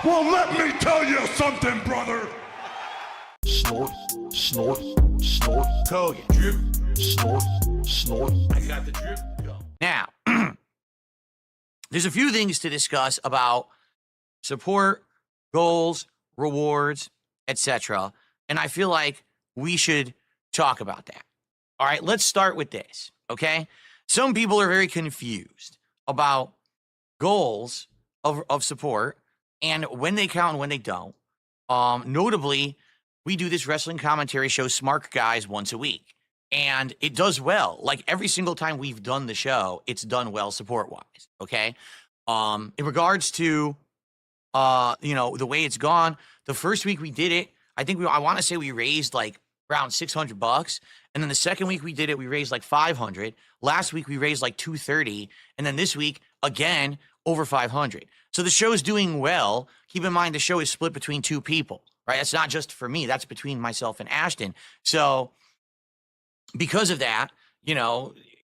Well, let me tell you something, brother. Snort, snort, snort. Kogan. Drip. Snort, snort. I got the drip. Go. Now, there's a few things to discuss about support, goals, rewards, etc. And I feel like we should talk about that. All right, let's start with this, okay? Some people are very confused about goals of support and when they count and when they don't. Notably, we do this wrestling commentary show, Smart Guys, once a week. And it does well. Like every single time we've done the show, it's done well support-wise, okay? In regards to, the way it's gone, the first week we did it, I want to say we raised like around $600. And then the second week we did it, we raised like 500. Last week we raised like 230. And then this week, again, over 500. So the show is doing well. Keep in mind, the show is split between two people, right? That's not just for me. That's between myself and Ashton. So because of that,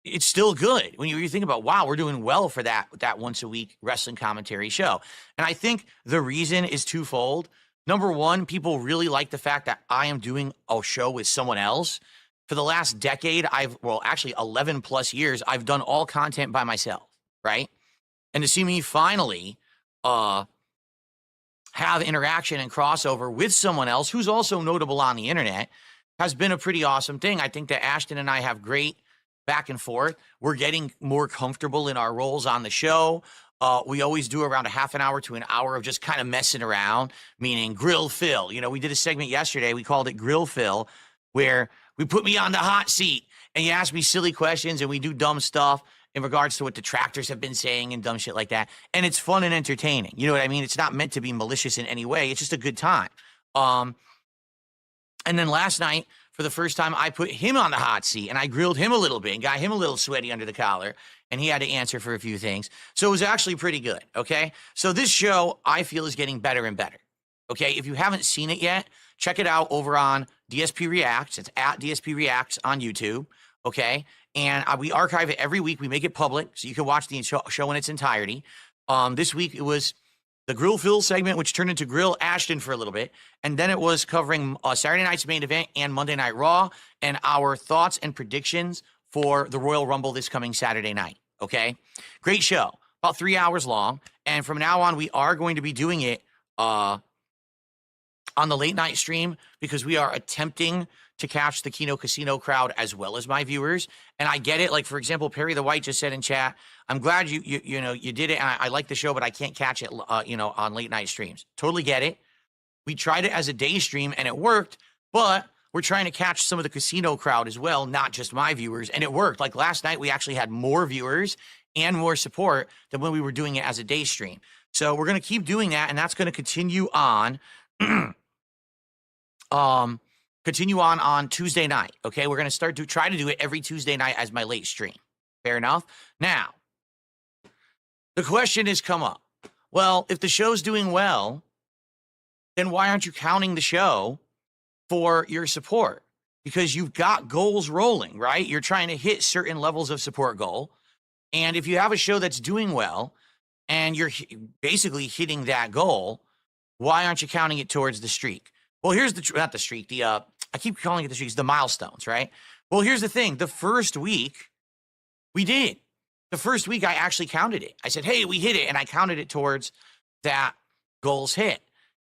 it's still good when you think about, wow, we're doing well for that once a week wrestling commentary show. And I think the reason is twofold. Number one, people really like the fact that I am doing a show with someone else. For the last decade, actually 11 plus years, I've done all content by myself, right? And to see me finally have interaction and crossover with someone else who's also notable on the internet has been a pretty awesome thing. I think that Ashton and I have great back and forth. We're getting more comfortable in our roles on the show. We always do around a half an hour to an hour of just kind of messing around, meaning Grill Phil. We did a segment yesterday. We called it Grill Phil, where we put me on the hot seat and you ask me silly questions and we do dumb stuff in regards to what detractors have been saying and dumb shit like that. And it's fun and entertaining. You know what I mean? It's not meant to be malicious in any way. It's just a good time. And then last night, for the first time, I put him on the hot seat and I grilled him a little bit and got him a little sweaty under the collar. And he had to answer for a few things. So it was actually pretty good, okay? So this show, I feel, is getting better and better, okay? If you haven't seen it yet, check it out over on DSP Reacts. It's at DSP Reacts on YouTube, okay? And we archive it every week. We make it public, so you can watch the show in its entirety. This week, it was the Grill Phil segment, which turned into Grill Ashton for a little bit. And then it was covering Saturday night's main event and Monday Night Raw and our thoughts and predictions for the Royal Rumble this coming Saturday night, okay? Great show, about 3 hours long. And from now on, we are going to be doing it on the late night stream because we are attempting to catch the Keno Casino crowd as well as my viewers. And I get it. Like, for example, Perry the White just said in chat, I'm glad you did it. And I like the show, but I can't catch it, on late night streams. Totally get it. We tried it as a day stream and it worked, but we're trying to catch some of the casino crowd as well, not just my viewers. And it worked. Like last night, we actually had more viewers and more support than when we were doing it as a day stream. So we're going to keep doing that. And that's going to continue on, on Tuesday night. Okay. We're going to try to do it every Tuesday night as my late stream. Fair enough. Now, the question has come up. Well, if the show's doing well, then why aren't you counting the show for your support? Because you've got goals rolling, right? You're trying to hit certain levels of support goal. And if you have a show that's doing well and you're basically hitting that goal, why aren't you counting it towards the streak? Well, here's not the streak, I keep calling it the streaks, the milestones, right? Well, here's the thing. The first week we did. The first week I actually counted it. I said, hey, we hit it. And I counted it towards that goals hit.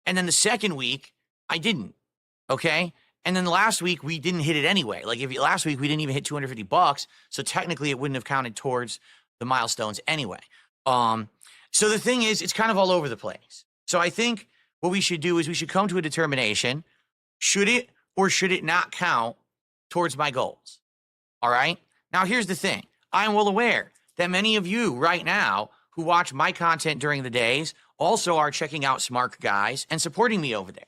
And then the second week I didn't. Okay. And then last week we didn't hit it anyway. Like last week we didn't even hit $250. So technically it wouldn't have counted towards the milestones anyway. So the thing is, it's kind of all over the place. So I think what we should do is we should come to a determination. Should it or should it not count towards my goals? All right. Now here's the thing. I am well aware that many of you right now who watch my content during the days also are checking out Smart Guys and supporting me over there.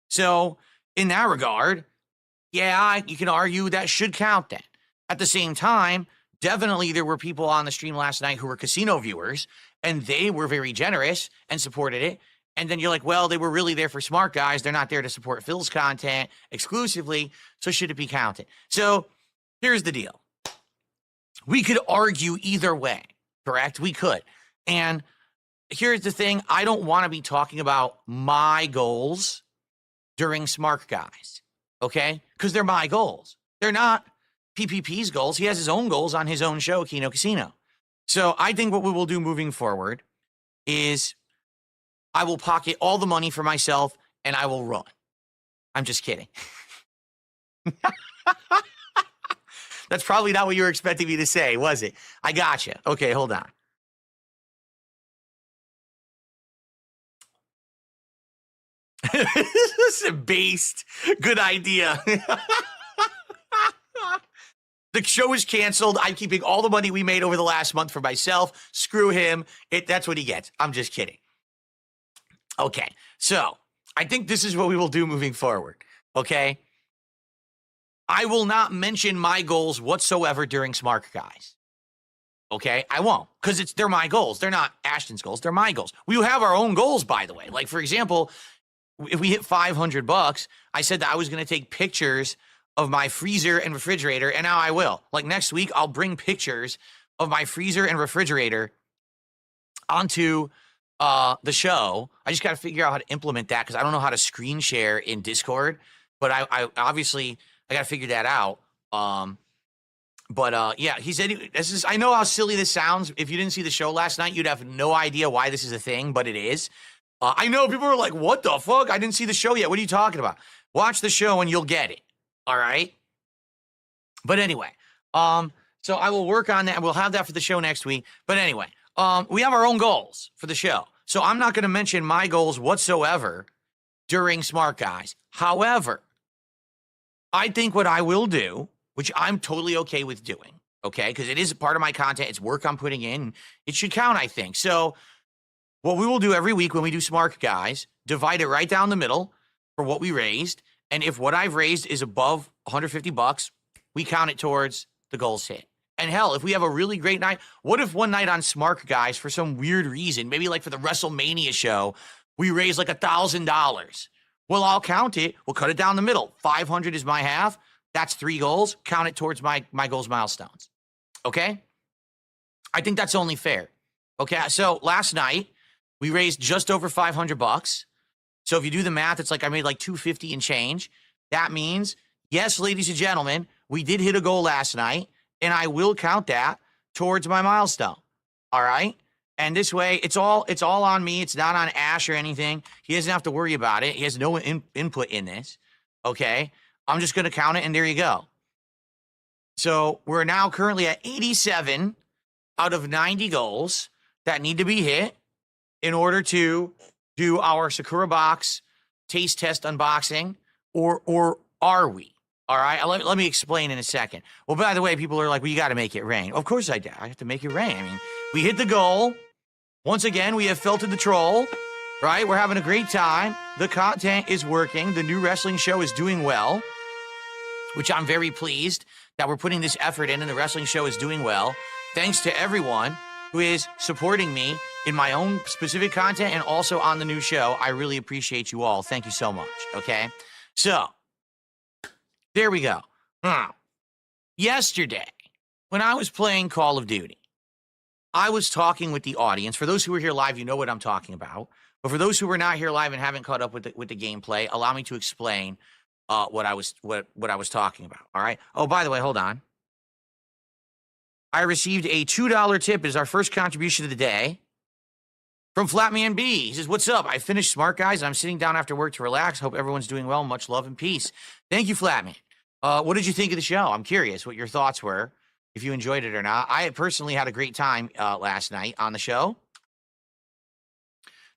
So in that regard, yeah, you can argue that should count then. At the same time, definitely there were people on the stream last night who were casino viewers and they were very generous and supported it. And then you're like, well, they were really there for Smart Guys. They're not there to support Phil's content exclusively. So should it be counted? So here's the deal. We could argue either way, correct? We could. And here's the thing. I don't want to be talking about my goals during Smart Guys, okay? Because they're my goals. They're not PPP's goals. He has his own goals on his own show, Kino Casino. So I think what we will do moving forward is I will pocket all the money for myself and I will run. I'm just kidding. That's probably not what you were expecting me to say, was it? I gotcha. Okay, hold on. This is based. Good idea. The show is canceled. I'm keeping all the money we made over the last month for myself. Screw him. That's what he gets. I'm just kidding. Okay, so I think this is what we will do moving forward, okay? I will not mention my goals whatsoever during Smart Guys, okay? I won't, because they're my goals. They're not Ashton's goals. They're my goals. We have our own goals, by the way. Like, for example, if we hit $500, I said that I was going to take pictures of my freezer and refrigerator, and now I will. Like, next week, I'll bring pictures of my freezer and refrigerator onto the show. I just got to figure out how to implement that because I don't know how to screen share in Discord, but I obviously I got to figure that out. Yeah, he said I know how silly this sounds. If you didn't see the show last night, you'd have no idea why this is a thing, but it is. I know people are like, "What the fuck? I didn't see the show yet. What are you talking about?" Watch the show and you'll get it. All right. But anyway, so I will work on that. We'll have that for the show next week. But anyway, we have our own goals for the show. So I'm not going to mention my goals whatsoever during Smart Guys. However, I think what I will do, which I'm totally okay with doing, okay, because it is a part of my content. It's work I'm putting in. It should count, I think. So what we will do every week when we do Smart Guys, divide it right down the middle for what we raised. And if what I've raised is above $150, we count it towards the goals hit. And hell, if we have a really great night, what if one night on Smart Guys, for some weird reason, maybe like for the WrestleMania show, we raise like $1,000? Well, I'll count it. We'll cut it down the middle. 500 is my half. That's 3 goals. Count it towards my goals milestones. Okay? I think that's only fair. Okay, so last night, we raised just over $500. So if you do the math, it's like I made like $250 and change. That means, yes, ladies and gentlemen, we did hit a goal last night, and I will count that towards my milestone. All right? And this way, it's all on me. It's not on Ash or anything. He doesn't have to worry about it. He has no input in this. Okay? I'm just going to count it, and there you go. So we're now currently at 87 out of 90 goals that need to be hit in order to do our Sakura Box taste test unboxing, or are we? All right, let me explain in a second. Well, by the way, people are like, well, you got to make it rain. Of course I do. I have to make it rain. I mean, we hit the goal. Once again, we have filtered the troll, right? We're having a great time. The content is working. The new wrestling show is doing well, which I'm very pleased that we're putting this effort in and the wrestling show is doing well. Thanks to everyone who is supporting me in my own specific content and also on the new show. I really appreciate you all. Thank you so much, okay? So, there we go. Yesterday, when I was playing Call of Duty, I was talking with the audience. For those who are here live, you know what I'm talking about. But for those who are not here live and haven't caught up with the gameplay, allow me to explain what I was talking about, all right? Oh, by the way, hold on. I received a $2 tip as our first contribution of the day from Flatman B. He says, what's up? I finished Smart Guys. I'm sitting down after work to relax. Hope everyone's doing well. Much love and peace. Thank you, Flatman. What did you think of the show? I'm curious what your thoughts were, if you enjoyed it or not. I personally had a great time last night on the show.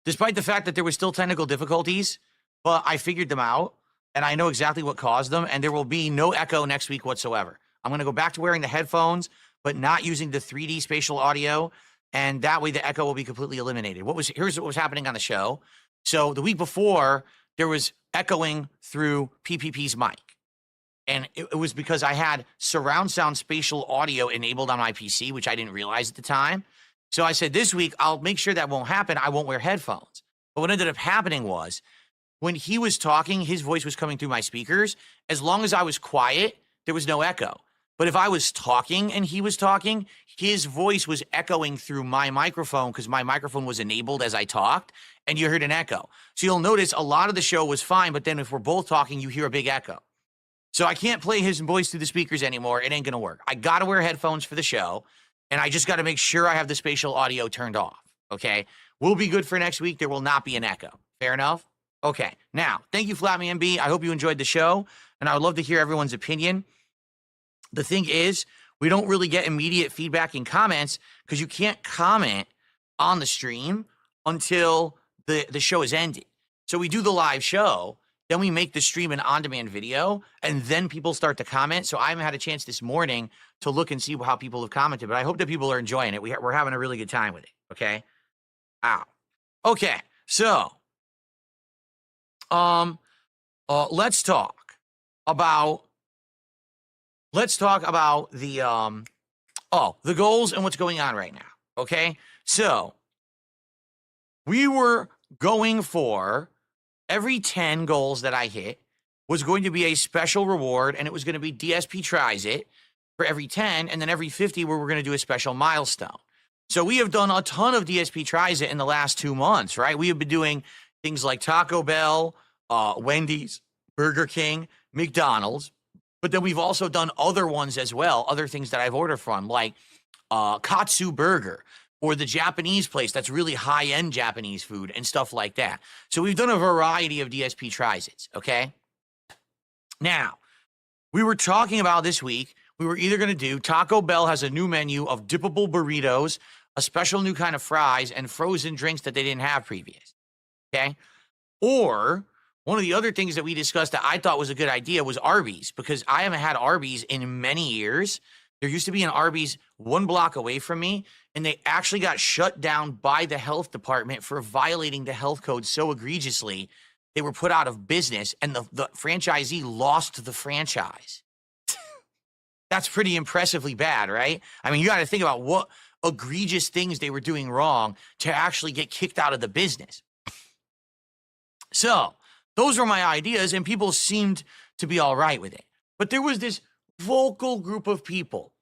Despite the fact that there were still technical difficulties, but I figured them out, and I know exactly what caused them, and there will be no echo next week whatsoever. I'm going to go back to wearing the headphones, but not using the 3D spatial audio, and that way the echo will be completely eliminated. Here's what was happening on the show. So the week before, there was echoing through PPP's mic, and it was because I had surround sound spatial audio enabled on my PC, which I didn't realize at the time. So I said, this week, I'll make sure that won't happen. I won't wear headphones. But what ended up happening was, when he was talking, his voice was coming through my speakers. As long as I was quiet, there was no echo. But if I was talking and he was talking, his voice was echoing through my microphone because my microphone was enabled as I talked, and you heard an echo. So you'll notice a lot of the show was fine, but then if we're both talking, you hear a big echo. So I can't play his voice through the speakers anymore. It ain't going to work. I got to wear headphones for the show, and I just got to make sure I have the spatial audio turned off, okay? We'll be good for next week. There will not be an echo. Fair enough? Okay. Now, thank you, Flatmy MB. I hope you enjoyed the show, and I would love to hear everyone's opinion. The thing is, we don't really get immediate feedback in comments because you can't comment on the stream until the show is ended. So we do the live show, then we make the stream an on-demand video, and then people start to comment. So I haven't had a chance this morning to look and see how people have commented, but I hope that people are enjoying it. We're having a really good time with it, okay? Wow. Okay, so let's talk about the the goals and what's going on right now, okay? So we were going for every 10 goals that I hit was going to be a special reward, and it was going to be DSP tries it for every 10, and then every 50 where we're going to do a special milestone. So we have done a ton of DSP tries it in the last 2 months, right? We have been doing things like Taco Bell, Wendy's, Burger King, McDonald's, but then we've also done other ones as well, other things that I've ordered from, like Katsu Burger, or the Japanese place that's really high-end Japanese food and stuff like that. So we've done a variety of DSP tries-its, okay? Now, we were talking about this week, we were either going to do Taco Bell has a new menu of dippable burritos, a special new kind of fries, and frozen drinks that they didn't have previous, okay? Or one of the other things that we discussed that I thought was a good idea was Arby's, because I haven't had Arby's in many years. There used to be an Arby's 1 block away from me, and they actually got shut down by the health department for violating the health code so egregiously, they were put out of business, and the franchisee lost the franchise. That's pretty impressively bad, right? I mean, you got to think about what egregious things they were doing wrong to actually get kicked out of the business. So those were my ideas, and people seemed to be all right with it. But there was this vocal group of people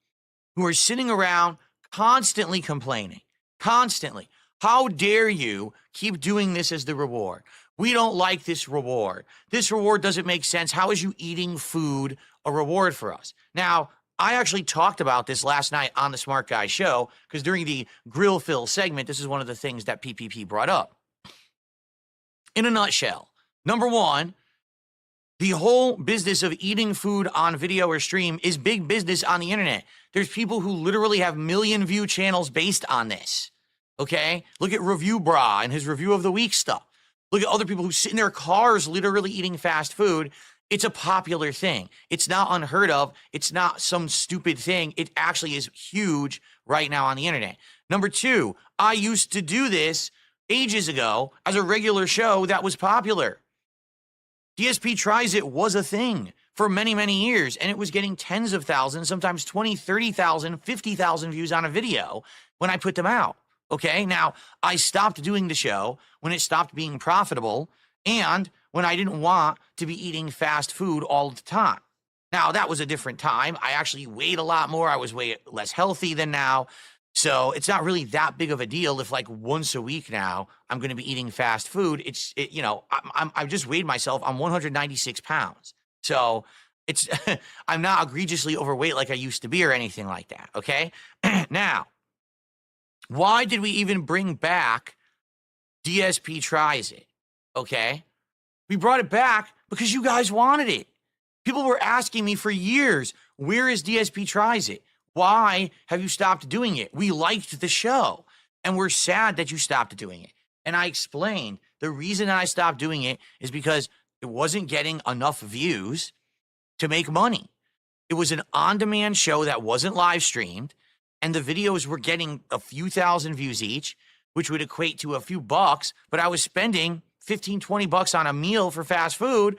who were sitting around constantly complaining, constantly. How dare you keep doing this as the reward? We don't like this reward. This reward doesn't make sense. How is you eating food a reward for us? Now, I actually talked about this last night on the Smart Guy show, because during the Grill Fill segment, this is one of the things that PPP brought up. In a nutshell, number one, the whole business of eating food on video or stream is big business on the internet. There's people who literally have million view channels based on this, okay? Look at Review Bra and his review of the week stuff. Look at other people who sit in their cars literally eating fast food. It's a popular thing. It's not unheard of. It's not some stupid thing. It actually is huge right now on the internet. Number two, I used to do this ages ago as a regular show that was popular. DSP Tries It was a thing for many, many years, and it was getting tens of thousands, sometimes 20, 30,000, 50,000 views on a video when I put them out, okay? Now, I stopped doing the show when it stopped being profitable and when I didn't want to be eating fast food all the time. Now, that was a different time. I actually weighed a lot more. I was way less healthy than now. So it's not really that big of a deal if like once a week now I'm going to be eating fast food. I've just weighed myself. I'm 196 pounds. So it's, I'm not egregiously overweight like I used to be or anything like that. Okay. Now, why did we even bring back DSP Tries It? Okay. We brought it back because you guys wanted it. People were asking me for years, where is DSP Tries It? Why have you stopped doing it? We liked the show, and we're sad that you stopped doing it. And I explained the reason I stopped doing it is because it wasn't getting enough views to make money. It was an on-demand show that wasn't live streamed, and the videos were getting a few thousand views each, which would equate to a few bucks, but I was spending 15, 20 bucks on a meal for fast food.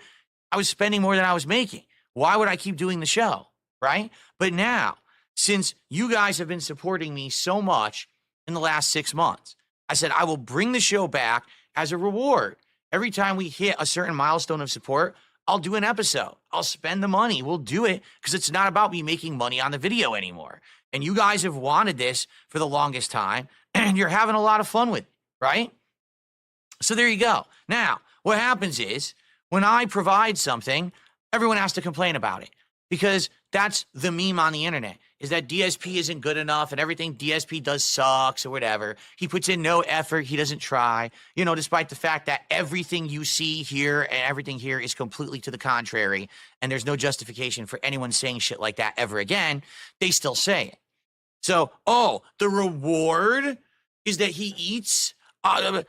I was spending more than I was making. Why would I keep doing the show, right? But now, since you guys have been supporting me so much in the last 6 months, I said I will bring the show back as a reward. Every time we hit a certain milestone of support, I'll do an episode. I'll spend the money. We'll do it because it's not about me making money on the video anymore. And you guys have wanted this for the longest time, and you're having a lot of fun with it, right? So there you go. Now, what happens is when I provide something, everyone has to complain about it because that's the meme on the internet, is that DSP isn't good enough and everything DSP does sucks or whatever. He puts in no effort. He doesn't try, despite the fact that everything you see here and everything here is completely to the contrary. And there's no justification for anyone saying shit like that ever again. They still say it. So, the reward is that he eats.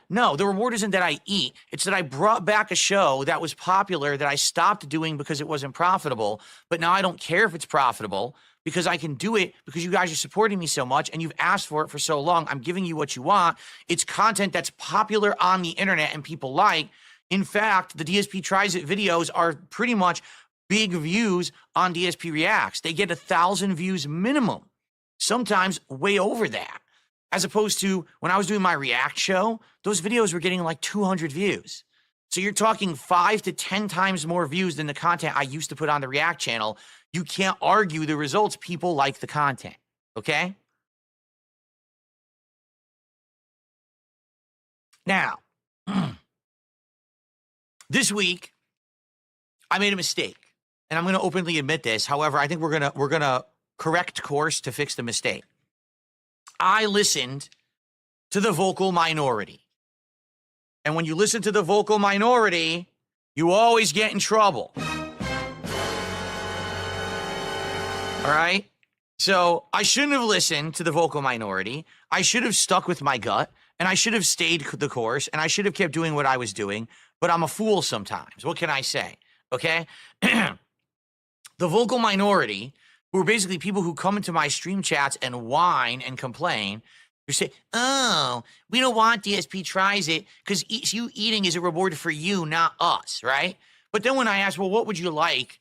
No, the reward isn't that I eat. It's that I brought back a show that was popular that I stopped doing because it wasn't profitable. But now I don't care if it's profitable because I can do it because you guys are supporting me so much and you've asked for it for so long. I'm giving you what you want. It's content that's popular on the internet and people like. In fact, the DSP Tries It videos are pretty much big views on DSP Reacts. They get 1,000 views minimum, sometimes way over that. As opposed to when I was doing my React show, those videos were getting like 200 views. So you're talking 5 to 10 times more views than the content I used to put on the React channel. You can't argue the results. People like the content, okay? Now, this week, I made a mistake, and I'm going to openly admit this. However, I think we're gonna correct course to fix the mistake. I listened to the vocal minority. And when you listen to the vocal minority, you always get in trouble. All right? So I shouldn't have listened to the vocal minority. I should have stuck with my gut, and I should have stayed the course, and I should have kept doing what I was doing. But I'm a fool sometimes. What can I say? Okay? The vocal minority, who are basically people who come into my stream chats and whine and complain. You say, we don't want DSP Tries It because you eating is a reward for you, not us, right? But then when I ask, well, what would you like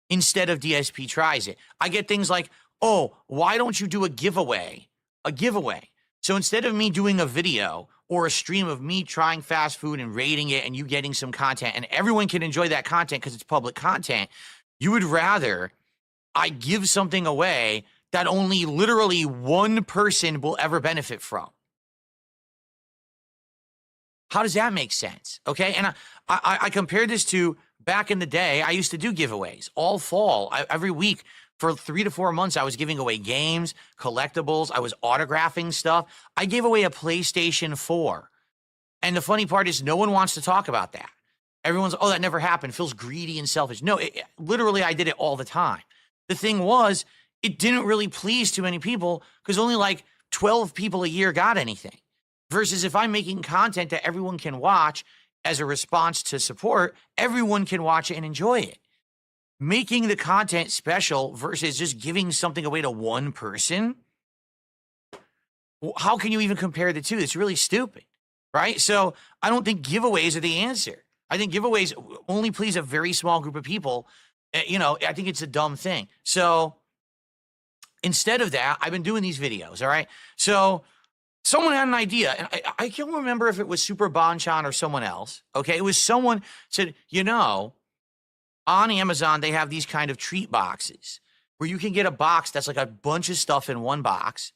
instead of DSP Tries It? I get things like, why don't you do a giveaway? A giveaway. So instead of me doing a video or a stream of me trying fast food and rating it and you getting some content and everyone can enjoy that content because it's public content, you would rather I give something away that only literally one person will ever benefit from. How does that make sense? Okay, and I compared this to back in the day. I used to do giveaways all fall. Every week for 3 to 4 months, I was giving away games, collectibles. I was autographing stuff. I gave away a PlayStation 4. And the funny part is no one wants to talk about that. Everyone's, that never happened. Feels greedy and selfish. No, literally, I did it all the time. The thing was, it didn't really please too many people because only like 12 people a year got anything. Versus if I'm making content that everyone can watch as a response to support, everyone can watch it and enjoy it. Making the content special versus just giving something away to one person, how can you even compare the two? It's really stupid, right? So I don't think giveaways are the answer. I think giveaways only please a very small group of people. I think it's a dumb thing. So instead of that, I've been doing these videos, all right? So someone had an idea, and I can't remember if it was Super Bonchan or someone else, okay? It was someone said, on Amazon, they have these kind of treat boxes where you can get a box that's like a bunch of stuff in one box,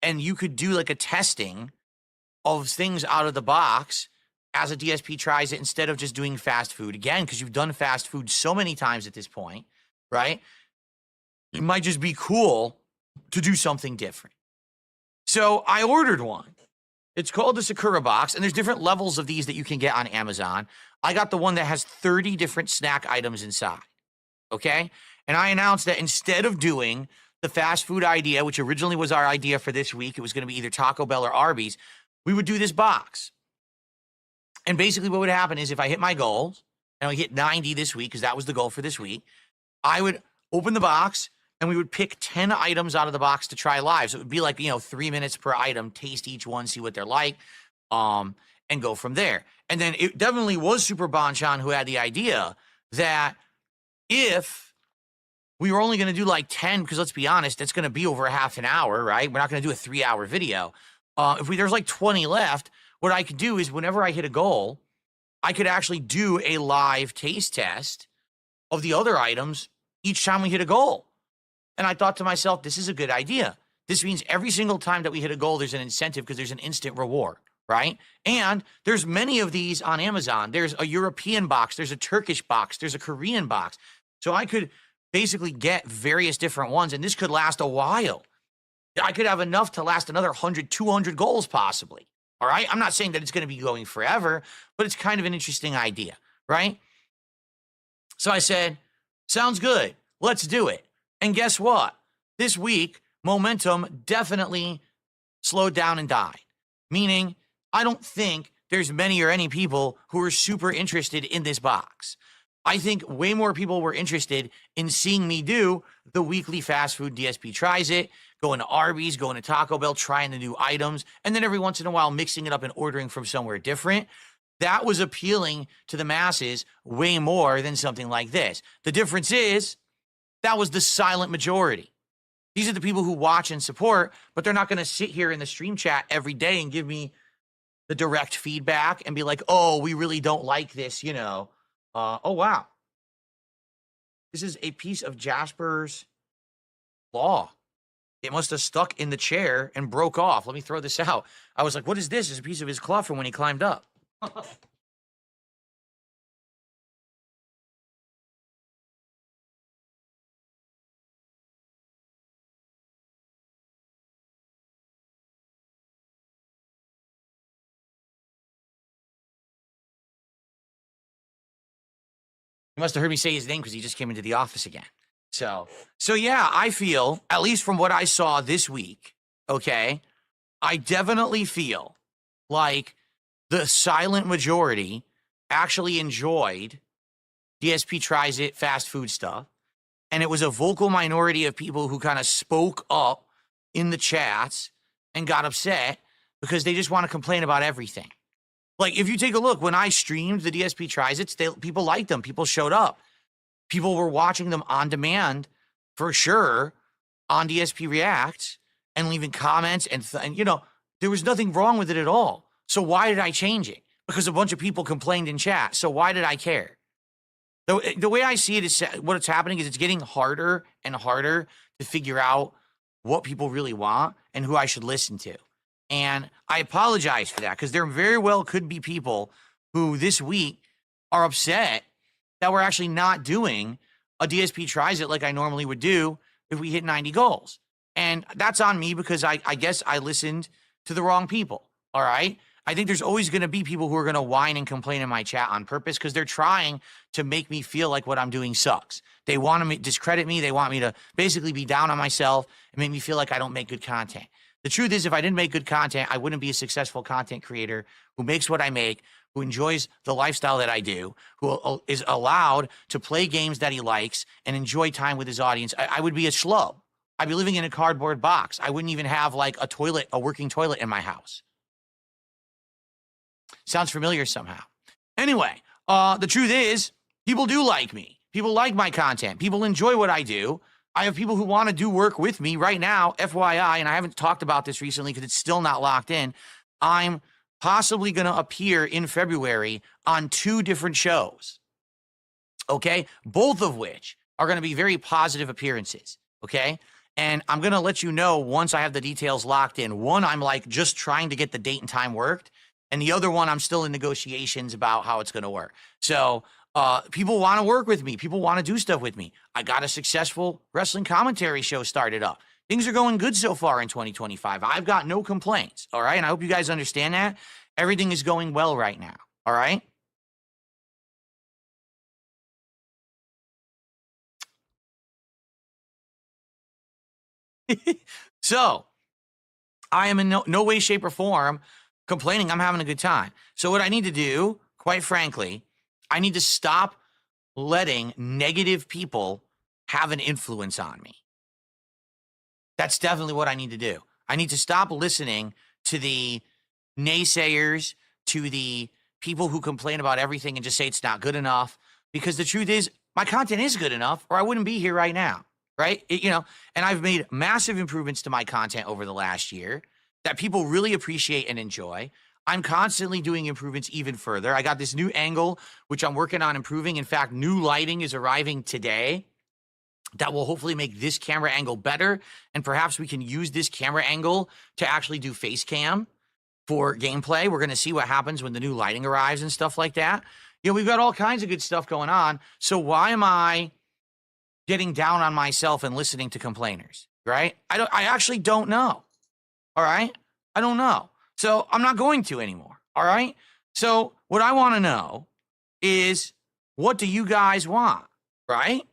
and you could do like a testing of things out of the box as a DSP Tries It instead of just doing fast food. Again, because you've done fast food so many times at this point, right? It might just be cool to do something different. So I ordered one. It's called the Sakura box, and there's different levels of these that you can get on Amazon. I got the one that has 30 different snack items inside, okay? And I announced that instead of doing the fast food idea, which originally was our idea for this week, it was going to be either Taco Bell or Arby's, we would do this box. And basically what would happen is if I hit my goals, and I hit 90 this week, because that was the goal for this week, I would open the box, and we would pick 10 items out of the box to try live. So it would be like, 3 minutes per item, taste each one, see what they're like, and go from there. And then it definitely was Super Bonchan who had the idea that if we were only going to do like 10, because let's be honest, that's going to be over a half an hour, right? We're not going to do a 3-hour video. If there's like 20 left, what I could do is whenever I hit a goal, I could actually do a live taste test of the other items each time we hit a goal. And I thought to myself, this is a good idea. This means every single time that we hit a goal, there's an incentive because there's an instant reward, right? And there's many of these on Amazon. There's a European box, there's a Turkish box, there's a Korean box. So I could basically get various different ones, and this could last a while. I could have enough to last another 100, 200 goals possibly, all right? I'm not saying that it's going to be going forever, but it's kind of an interesting idea, right? So I said, sounds good. Let's do it. And guess what? This week, momentum definitely slowed down and died, meaning I don't think there's many or any people who are super interested in this box. I think way more people were interested in seeing me do the weekly fast food DSP tries it, going to Arby's, going to Taco Bell, trying the new items, and then every once in a while mixing it up and ordering from somewhere different. That was appealing to the masses way more than something like this. The difference is that was the silent majority. These are the people who watch and support, but they're not going to sit here in the stream chat every day and give me the direct feedback and be like, oh, we really don't like this, you know. Oh, wow. This is a piece of Jasper's Law. It must have stuck in the chair and broke off. Let me throw this out. I was like, what is this? It's a piece of his cloth from when he climbed up. You must have heard me say his name because he just came into the office again. So yeah, I feel, at least from what I saw this week, okay, I definitely feel like the silent majority actually enjoyed DSP Tries It fast food stuff. And it was a vocal minority of people who kind of spoke up in the chats and got upset because they just want to complain about everything. Like, if you take a look, when I streamed the DSP Tries It, people liked them. People showed up. People were watching them on demand, for sure, on DSP React and leaving comments. And you know, there was nothing wrong with it at all. So why did I change it? Because a bunch of people complained in chat. So why did I care? The way I see it is what's happening is it's getting harder and harder to figure out what people really want and who I should listen to. And I apologize for that because there very well could be people who this week are upset that we're actually not doing a DSP Tries It like I normally would do if we hit 90 goals. And that's on me because I guess I listened to the wrong people, all right? I think there's always going to be people who are going to whine and complain in my chat on purpose because they're trying to make me feel like what I'm doing sucks. They want to discredit me. They want me to basically be down on myself and make me feel like I don't make good content. The truth is, if I didn't make good content, I wouldn't be a successful content creator who makes what I make, who enjoys the lifestyle that I do, who is allowed to play games that he likes and enjoy time with his audience. I would be a schlub. I'd be living in a cardboard box. I wouldn't even have like a working toilet in my house. Sounds familiar somehow. Anyway, the truth is, people do like me. People like my content. People enjoy what I do. I have people who want to do work with me right now, FYI, and I haven't talked about this recently because it's still not locked in. I'm possibly going to appear in February on 2 different shows, okay? Both of which are going to be very positive appearances, okay? And I'm going to let you know once I have the details locked in. One, I'm like just trying to get the date and time worked. And the other one, I'm still in negotiations about how it's going to work. So people want to work with me. People want to do stuff with me. I got a successful wrestling commentary show started up. Things are going good so far in 2025. I've got no complaints, all right? And I hope you guys understand that. Everything is going well right now, all right? So I am in no way, shape, or form complaining. I'm having a good time. So what I need to do, quite frankly, I need to stop letting negative people have an influence on me. That's definitely what I need to do. I need to stop listening to the naysayers, to the people who complain about everything and just say it's not good enough. Because the truth is, my content is good enough or I wouldn't be here right now, right? And I've made massive improvements to my content over the last year that people really appreciate and enjoy. I'm constantly doing improvements even further. I got this new angle, which I'm working on improving. In fact, new lighting is arriving today that will hopefully make this camera angle better. And perhaps we can use this camera angle to actually do face cam for gameplay. We're going to see what happens when the new lighting arrives and stuff like that. We've got all kinds of good stuff going on. So why am I getting down on myself and listening to complainers, right? I actually don't know. All right? I don't know. So I'm not going to anymore. All right? So what I want to know is, what do you guys want, right?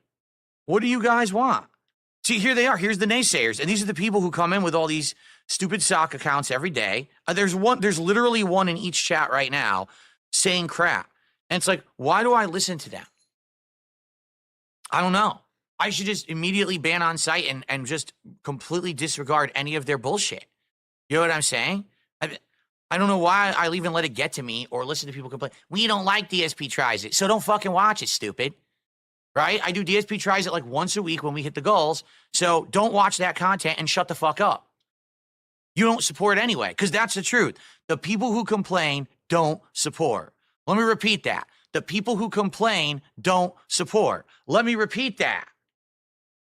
What do you guys want? See, here they are. Here's the naysayers. And these are the people who come in with all these stupid sock accounts every day. There's literally one in each chat right now saying crap. And it's like, why do I listen to them? I don't know. I should just immediately ban on site and just completely disregard any of their bullshit. You know what I'm saying? I don't know why I'll even let it get to me or listen to people complain. We don't like DSP tries it, so don't fucking watch it, stupid. Right? I do DSP tries it like once a week when we hit the goals, so don't watch that content and shut the fuck up. You don't support anyway, because that's the truth. The people who complain don't support. Let me repeat that. The people who complain don't support. Let me repeat that.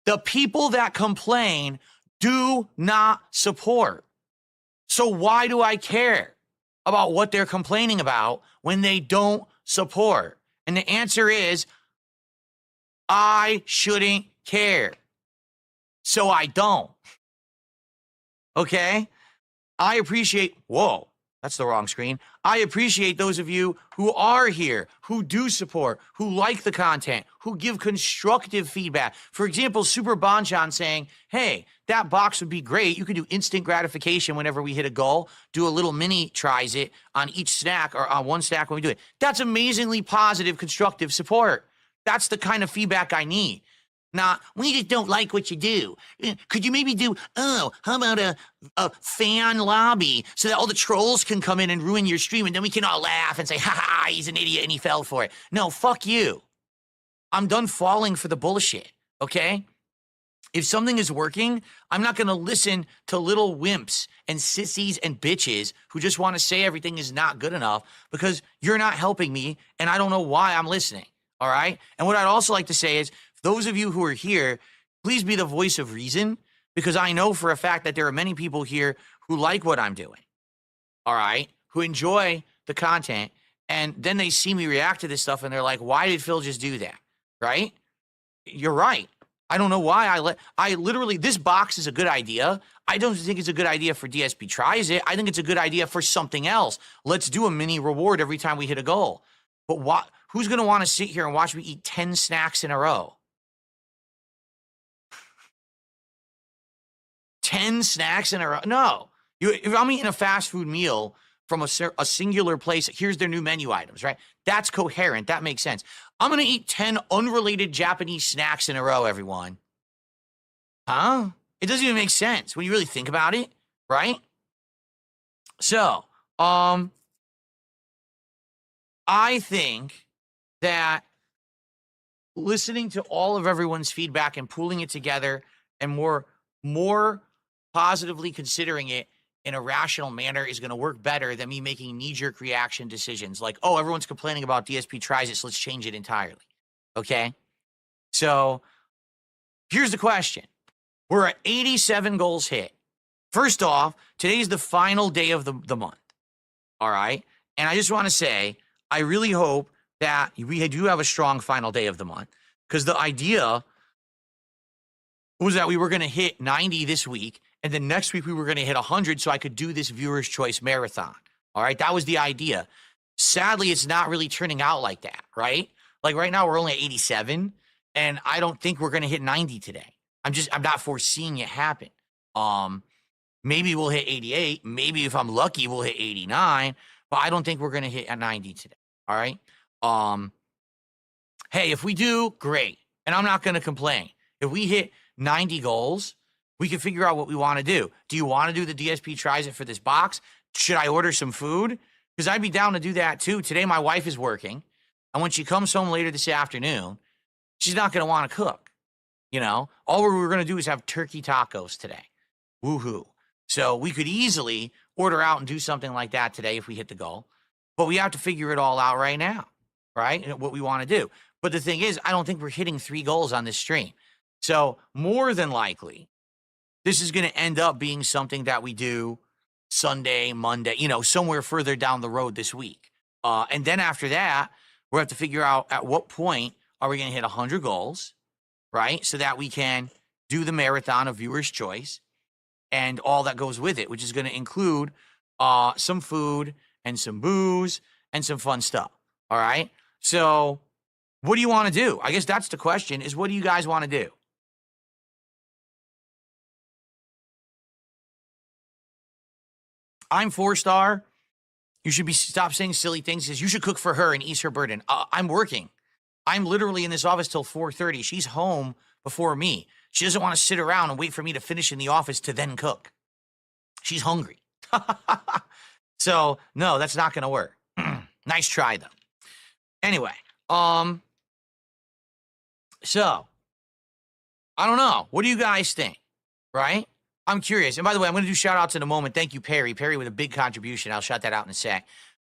The people that complain do not support. So why do I care about what they're complaining about when they don't support? And the answer is, I shouldn't care. So I don't. Okay? I appreciate, whoa, that's the wrong screen. I appreciate those of you who are here, who do support, who like the content, who give constructive feedback. For example, Super Bonchan saying, hey, that box would be great. You could do instant gratification whenever we hit a goal, do a little mini tries it on each snack or on one snack when we do it. That's amazingly positive, constructive support. That's the kind of feedback I need. Not, we just don't like what you do. Could you maybe do, how about a fan lobby so that all the trolls can come in and ruin your stream and then we can all laugh and say, ha ha, he's an idiot and he fell for it. No, fuck you. I'm done falling for the bullshit, okay? If something is working, I'm not going to listen to little wimps and sissies and bitches who just want to say everything is not good enough because you're not helping me and I don't know why I'm listening, all right? And what I'd also like to say is, those of you who are here, please be the voice of reason, because I know for a fact that there are many people here who like what I'm doing, all right, who enjoy the content, and then they see me react to this stuff, and they're like, why did Phil just do that, right? You're right. I don't know why I literally, this box is a good idea. I don't think it's a good idea for DSP tries it. I think it's a good idea for something else. Let's do a mini reward every time we hit a goal. But who's going to want to sit here and watch me eat 10 snacks in a row? 10 snacks in a row? No. If I'm eating a fast food meal from a singular place, here's their new menu items, right? That's coherent. That makes sense. I'm going to eat 10 unrelated Japanese snacks in a row, everyone. Huh? It doesn't even make sense when you really think about it, right? So, I think that listening to all of everyone's feedback and pooling it together and more positively considering it in a rational manner is going to work better than me making knee-jerk reaction decisions like, oh, everyone's complaining about DSP tries it, so let's change it entirely. Okay? So here's the question. We're at 87 goals hit. First off, today's the final day of the month. All right? And I just want to say, I really hope that we do have a strong final day of the month, because the idea was that we were going to hit 90 this week, and then next week we were going to hit 100 so I could do this Viewer's Choice Marathon. All right, that was the idea. Sadly, it's not really turning out like that, right? Like right now we're only at 87, and I don't think we're going to hit 90 today. I'm not foreseeing it happen. Maybe we'll hit 88. Maybe if I'm lucky, we'll hit 89, but I don't think we're going to hit a 90 today. All right. Hey, if we do, great. And I'm not going to complain. If we hit 90 goals, we can figure out what we want to do. Do you want to do the DSP tries it for this box? Should I order some food? Because I'd be down to do that too. Today, my wife is working. And when she comes home later this afternoon, she's not going to want to cook. You know, all we're going to do is have turkey tacos today. Woohoo. So we could easily order out and do something like that today if we hit the goal. But we have to figure it all out right now, right? And what we want to do. But the thing is, I don't think we're hitting 3 goals on this stream. So more than likely, this is going to end up being something that we do Sunday, Monday, somewhere further down the road this week. And then after that, we'll have to figure out at what point are we going to hit 100 goals, right? So that we can do the marathon of viewer's choice and all that goes with it, which is going to include some food and some booze and some fun stuff. All right. So what do you want to do? I guess that's the question, is what do you guys want to do? I'm 4-star. You should stop saying silly things. Says you should cook for her and ease her burden. I'm working. I'm literally in this office till 4:30. She's home before me. She doesn't want to sit around and wait for me to finish in the office to then cook. She's hungry. So no, that's not going to work. Nice try though. Anyway, so I don't know. What do you guys think? Right? I'm curious. And by the way, I'm going to do shout outs in a moment. Thank you, Perry. Perry with a big contribution. I'll shout that out in a sec.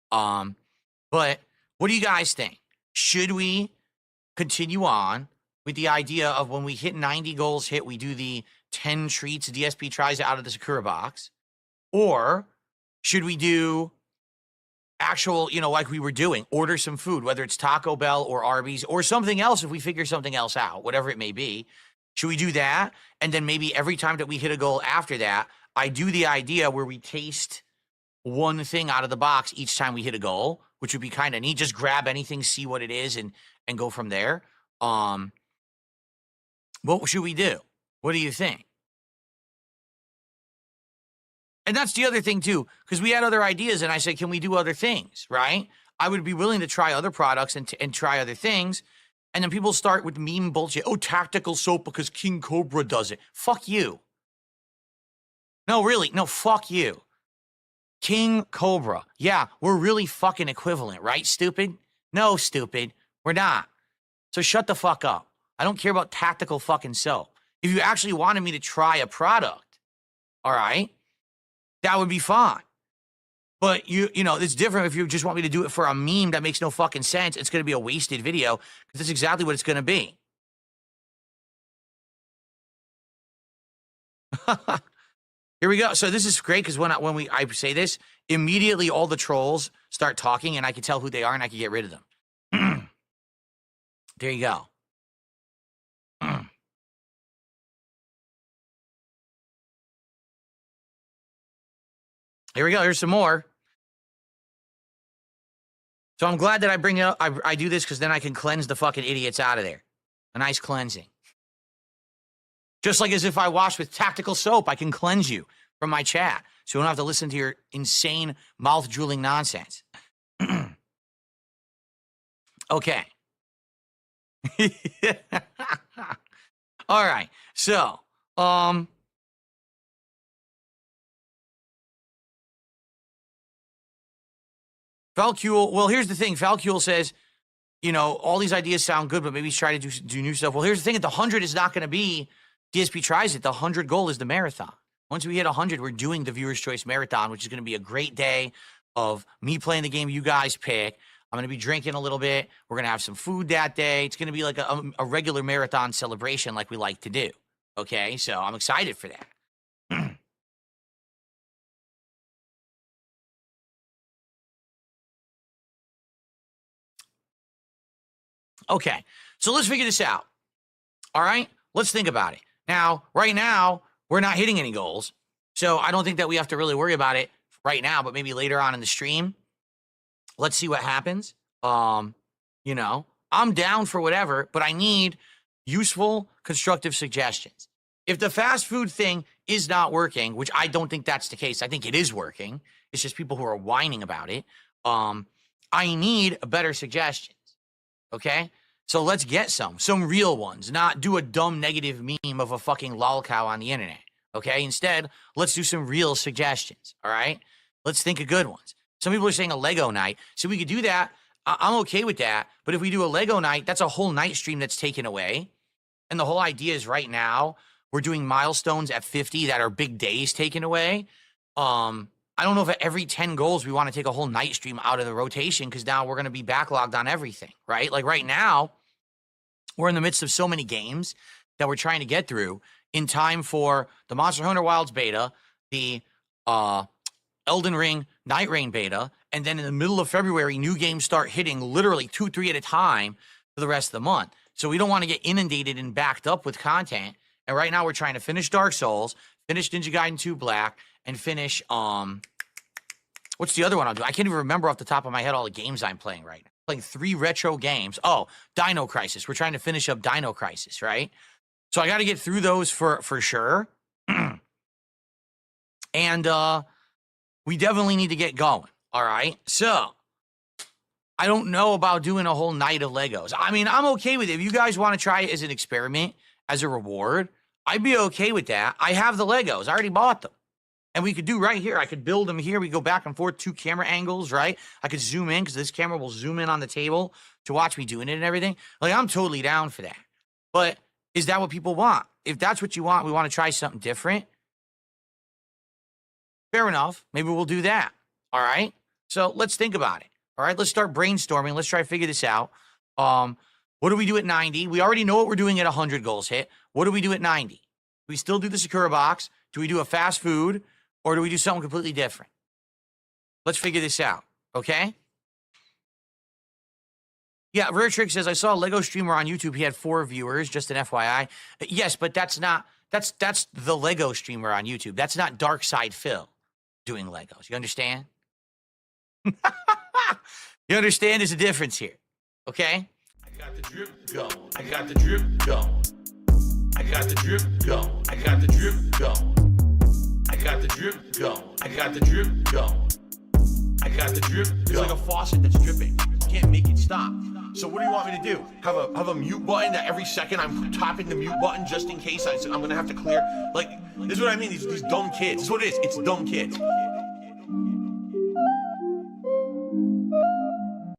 But what do you guys think? Should we continue on with the idea of when we hit 90 goals hit, we do the 10 treats DSP tries out of the Sakura box? Or should we do actual, like we were doing, order some food, whether it's Taco Bell or Arby's or something else if we figure something else out, whatever it may be? Should we do that? And then maybe every time that we hit a goal after that, I do the idea where we taste one thing out of the box each time we hit a goal, which would be kind of neat. Just grab anything, see what it is, and go from there. What should we do? What do you think? And that's the other thing too, because we had other ideas and I said, can we do other things, right? I would be willing to try other products and try other things. And then people start with meme bullshit. Oh, tactical soap because King Cobra does it. Fuck you. No, really. No, fuck you. King Cobra. Yeah, we're really fucking equivalent, right, stupid? No, stupid. We're not. So shut the fuck up. I don't care about tactical fucking soap. If you actually wanted me to try a product, all right, that would be fine. But it's different if you just want me to do it for a meme that makes no fucking sense. It's going to be a wasted video because that's exactly what it's going to be. Here we go. So this is great because when I say this, immediately all the trolls start talking and I can tell who they are and I can get rid of them. There you go. Here we go. Here's some more. So I'm glad that I bring it up. I do this because then I can cleanse the fucking idiots out of there. A nice cleansing. Just like as if I wash with tactical soap, I can cleanse you from my chat. So you don't have to listen to your insane mouth-drooling nonsense. Okay. All right. So, Falcule, well, here's the thing. Falcule says, all these ideas sound good, but maybe try to do new stuff. Well, here's the thing. The 100 is not going to be DSP tries it. The 100 goal is the marathon. Once we hit 100, we're doing the Viewer's Choice Marathon, which is going to be a great day of me playing the game you guys pick. I'm going to be drinking a little bit. We're going to have some food that day. It's going to be like a regular marathon celebration like we like to do. Okay? So I'm excited for that. Okay, so let's figure this out. All right, let's think about it. Now, right now, we're not hitting any goals. So I don't think that we have to really worry about it right now, but maybe later on in the stream, let's see what happens. I'm down for whatever, but I need useful, constructive suggestions. If the fast food thing is not working, which I don't think that's the case, I think it is working. It's just people who are whining about it. I need better suggestions. Okay? So let's get some real ones, not do a dumb negative meme of a fucking lol cow on the internet. Okay? Instead, let's do some real suggestions. All right? Let's think of good ones. Some people are saying a Lego night. So we could do that. I'm okay with that. But if we do a Lego night, that's a whole night stream that's taken away. And the whole idea is right now, we're doing milestones at 50 that are big days taken away. I don't know if at every 10 goals we want to take a whole night stream out of the rotation because now we're going to be backlogged on everything, right? Like right now, we're in the midst of so many games that we're trying to get through in time for the Monster Hunter Wilds beta, the Elden Ring Night Rain beta, and then in the middle of February, new games start hitting literally 2-3 at a time for the rest of the month. So we don't want to get inundated and backed up with content. And right now we're trying to finish Dark Souls, finish Ninja Gaiden 2 Black, and finish, what's the other one I'm doing? I can't even remember off the top of my head all the games I'm playing right now. Playing 3 retro games. Oh, Dino Crisis. We're trying to finish up Dino Crisis, right? So I got to get through those for sure. And we definitely need to get going, all right? So I don't know about doing a whole night of Legos. I mean, I'm okay with it. If you guys want to try it as an experiment, as a reward, I'd be okay with that. I have the Legos. I already bought them. And we could do right here. I could build them here. We go back and forth, 2 camera angles, right? I could zoom in because this camera will zoom in on the table to watch me doing it and everything. Like, I'm totally down for that. But is that what people want? If that's what you want, we want to try something different. Fair enough. Maybe we'll do that. All right? So let's think about it. All right? Let's start brainstorming. Let's try to figure this out. What do we do at 90? We already know what we're doing at 100 goals hit. What do we do at 90? Do we still do the Sakura box? Do we do a fast food? Or do we do something completely different? Let's figure this out, okay? Yeah, Rare Trick says, I saw a Lego streamer on YouTube. He had 4 viewers, just an FYI. Yes, but that's the Lego streamer on YouTube. That's not darksydephil doing Legos. You understand? You understand there's a difference here, okay? I got the drip going. I got the drip going. I got the drip going. I got the drip going. I got the drip going. I got the drip going. I got the drip going. It's like a faucet that's dripping. You can't make it stop. So what do you want me to do? Have a mute button that every second I'm tapping the mute button just in case I'm gonna have to clear. Like, this is what I mean. These dumb kids. This is what it is. It's dumb kids.